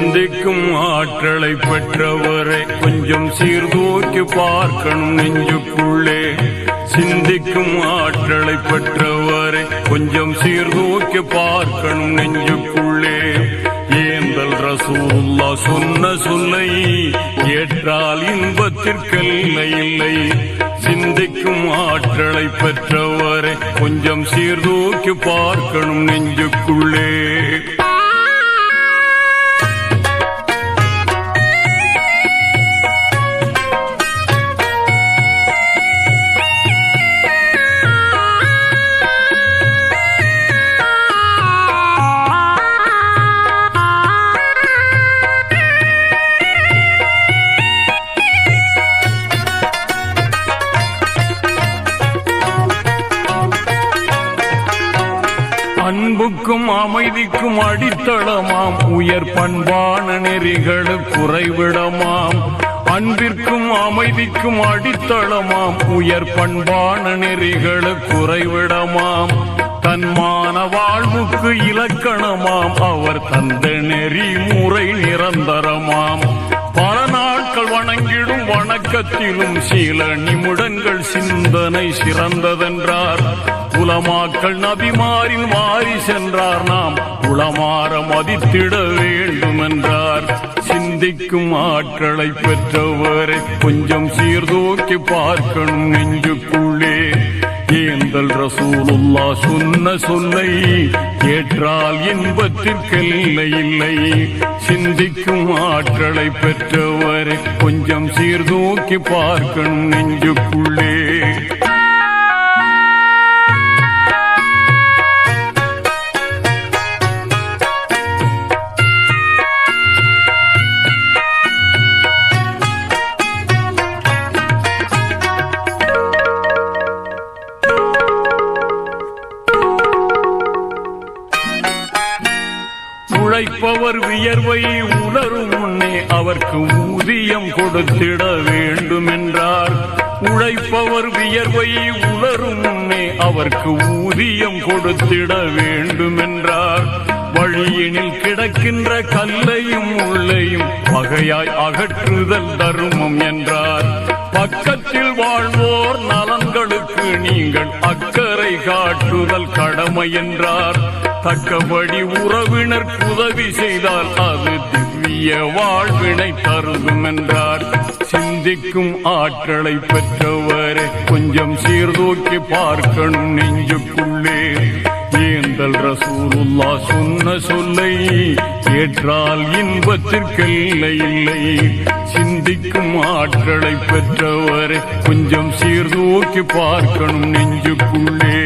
சிந்திக்கும் ஆற்றலை பெற்றவரை கொஞ்சம் சீர்தூக்கி பார்க்கணும் நெஞ்சுக்குள்ளே. சிந்திக்கும் ஆற்றலை பெற்றவரை கொஞ்சம் சீர்தூக்கி பார்க்கணும் நெஞ்சுக்குள்ளே. ஏந்தல் ரசூலுல்லாஹ் சொன்ன சொல்லை ஏற்றால் இன்பத்திற்கெல்லை இல்லை. சிந்திக்கும் ஆற்றலை பெற்றவரை கொஞ்சம் சீர்தூக்கி பார்க்கணும் நெஞ்சுக்குள்ளே. அன்புக்கும் அமைதிக்கும் அடித்தளமாம் உயர் பண்பான நெறிகளுக்கு குறைவிடமாம். அன்பிற்கும் அமைதிக்கும் அடித்தளமாம் உயர் பண்பான நெறிகளுக்கு குறைவிடமாம். தன்மான வாழ்வுக்கு இலக்கணமாம் அவர் தந்த நெறி முறை நிரந்தரமாம். பல நாட்கள் வணங்கிடும் வணக்கத்திலும் சில நிமிடங்கள் சிந்தனை சிறந்ததென்றார். உலமாக்கள் நபிமாரின் மாறி சென்றார். நாம் உளமாற மதித்திட வேண்டும் என்றார். சிந்திக்கும் ஆற்றலை பெற்றவரை கொஞ்சம் சீர்தூக்கி பார்க்கணும் நெஞ்சுக்குள்ளே. ஏந்தல் ரசூலுல்லாஹ் சொன்ன சொல்லை ஏற்றால் இன்பத்திற்கெல்லை இல்லை. சிந்திக்கும் ஆற்றலை பெற்றவரை கொஞ்சம் சீர்தூக்கி பார்க்கணும் நெஞ்சுக்குள்ளே. உழைப்பவர் வியர்வை உலரும் முன்னே அவருக்கு ஊதியம் கொடுத்திட வேண்டும் என்றார். உழைப்பவர் வியர்வை உலரும் முன்னே அவருக்கு ஊதியம் கொடுத்திட வேண்டும் என்றார். வழியினில் கிடக்கின்ற கல்லையும் உள்ளையும் பகையாய் அகற்றுதல் தர்மம் என்றார். பக்கத்தில் வாழ்வோர் நலன்களுக்கு நீங்கள் அக்கறை காட்டுதல் கடமை என்றார். தக்கபடி உறவினர் உதவி செய்தால் அது திவ்ய வாழ்வினை தருதும் என்றார். சிந்திக்கும் ஆற்றலை பெற்றவரை கொஞ்சம் சீர்தூக்கி பார்க்கணும் நெஞ்சுக்குள்ளே. ஏந்தல் ரசூலுல்லாஹ் சொன்ன சொல்லை ஏற்றால் இன்பத்திற்கெல்லை இல்லை. சிந்திக்கும் ஆற்றலை பெற்றவரை கொஞ்சம் சீர்தூக்கி பார்க்கணும் நெஞ்சுக்குள்ளே.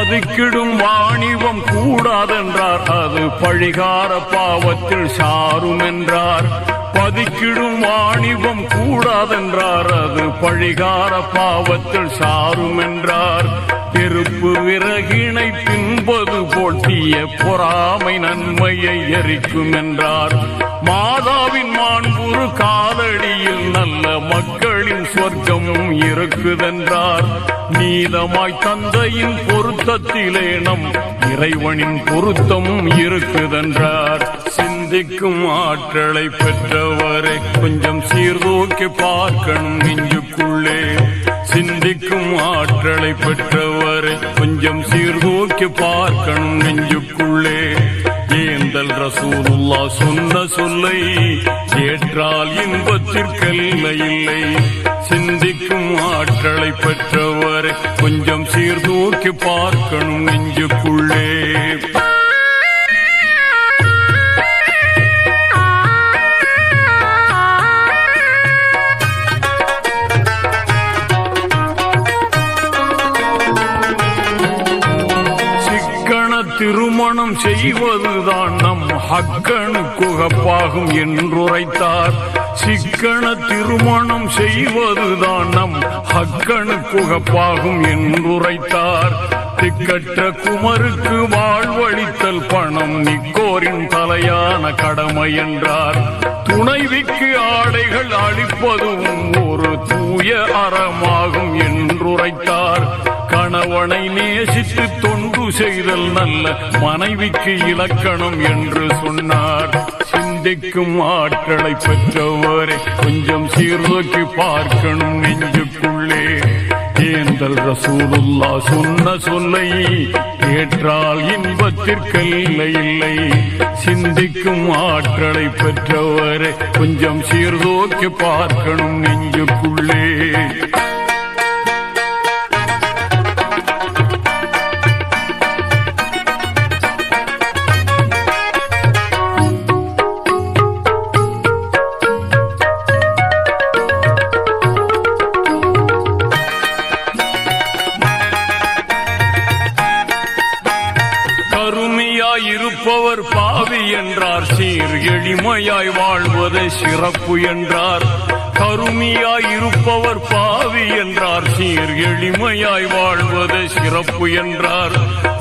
பதுக்கிடும் வாணிபம் கூடாதென்றார். அது பழிகார பாவத்தில் சாரும் என்றார். பதுக்கிடும் வாணிபம் கூடாதென்றார். அது பழிகார பாவத்தில் சாரும் என்றார். நெருப்பு விறகினை தின்பது போட்டிய பொறாமை நன்மையை எரிக்கும் என்றார். மாதாவின் மாண்புறு காலடியில் நல்ல மக்களின் சொர்க்கமும் இருக்குதென்றார். நீதமாய் தந்தையின் பொருத்தத்திலே நம் இறைவனின் பொருத்தமும் இருக்குதென்றார். சிந்திக்கும் ஆற்றலை பெற்றவரை கொஞ்சம் சீர்தூக்கி பார்க்கணும் நெஞ்சுக்குள்ளே. சிந்திக்கும் ஆற்றலை பெற்றவரை கொஞ்சம் சீர்தூக்கி பார்க்கணும் நெஞ்சுக்குள்ளே. ஏந்தல் ரசூலுல்லாஹ் சொன்ன சொல்லை ஏற்றால் இன்பத்திற்கெல்லை இல்லை. சிந்திக்கும் ஆற்றலை பெற்றவரை கொஞ்சம் சீர்தூக்கி பார்க்கணும் நெஞ்சுக்குள்ளே. திருமணம் செய்வதுதான் நம் ஹக்கனுக்குகப்பாகும் என்றுரைத்தார். சிக்கன திருமணம் செய்வதுதான் நம் ஹக்கனுக்குகப்பாகும் என்றுரைத்தார். திக்கற்ற குமருக்கு வாழ்வழித்தல் பணம் நிக்கோரின் தலையான கடமை என்றார். துணைவிக்கு ஆடைகள் அளிப்பதும் ஒரு தூய அறமாகும் என்றுரைத்தார். கணவனை நேசித்து தொண்டு செய்தல் நல்ல மனைவிக்கு இலக்கணம் என்று சொன்னார். சிந்திக்கும் ஆற்றலை பெற்றவரை கொஞ்சம் சீர்தூக்கி பார்க்கணும் நெஞ்சுக்குள்ளே. ஏந்தல் ரசூலுல்லா சொன்ன சொல்லை ஏற்றால் இன்பத்திற்கெல்லை இல்லை. சிந்திக்கும் ஆற்றலை பெற்றவரை கொஞ்சம் சீர்தூக்கி பார்க்கணும் நெஞ்சுக்குள்ளே. இருப்பவர் பாவி என்றார். சீர் எளிமையாய் வாழ்வதை சிறப்பு என்றார். கருமியாய் இருப்பவர் பாவி என்றார். சீர் எளிமையாய் வாழ்வதை சிறப்பு என்றார்.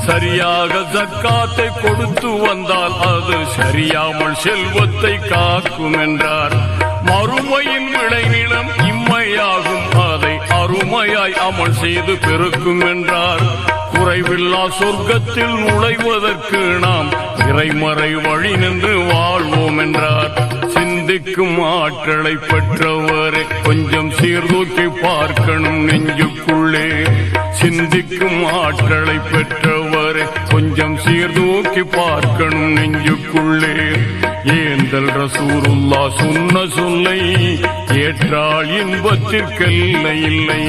சரியாக ஜக்காத்தை கொடுத்து வந்தால் அது சரியாமல் செல்வத்தை காக்கும் என்றார். மறுமையின் விளைநிலம் இம்மையாகும், அதை அருமையாய் அமல் செய்து பெருக்கும் என்றார். குறைவில்லா சொர்க்கத்தில் நுழைவதற்கு நாம் இறைமறை வழி நின்று வாழ்வோம் என்றார். சிந்திக்கும் ஆற்றலை பெற்றவரை கொஞ்சம் சீர்தூக்கி பார்க்கணும் நெஞ்சுக்குள்ளே. சிந்திக்கும் ஆற்றலை பெற்றவரை கொஞ்சம் சீர்தூக்கி பார்க்கணும் நெஞ்சுக்குள்ளே. ஏந்தல் ரசூலுல்லா சொன்ன சொல்லை ஏற்றால் இன்பத்திற்கெல்லை இல்லை.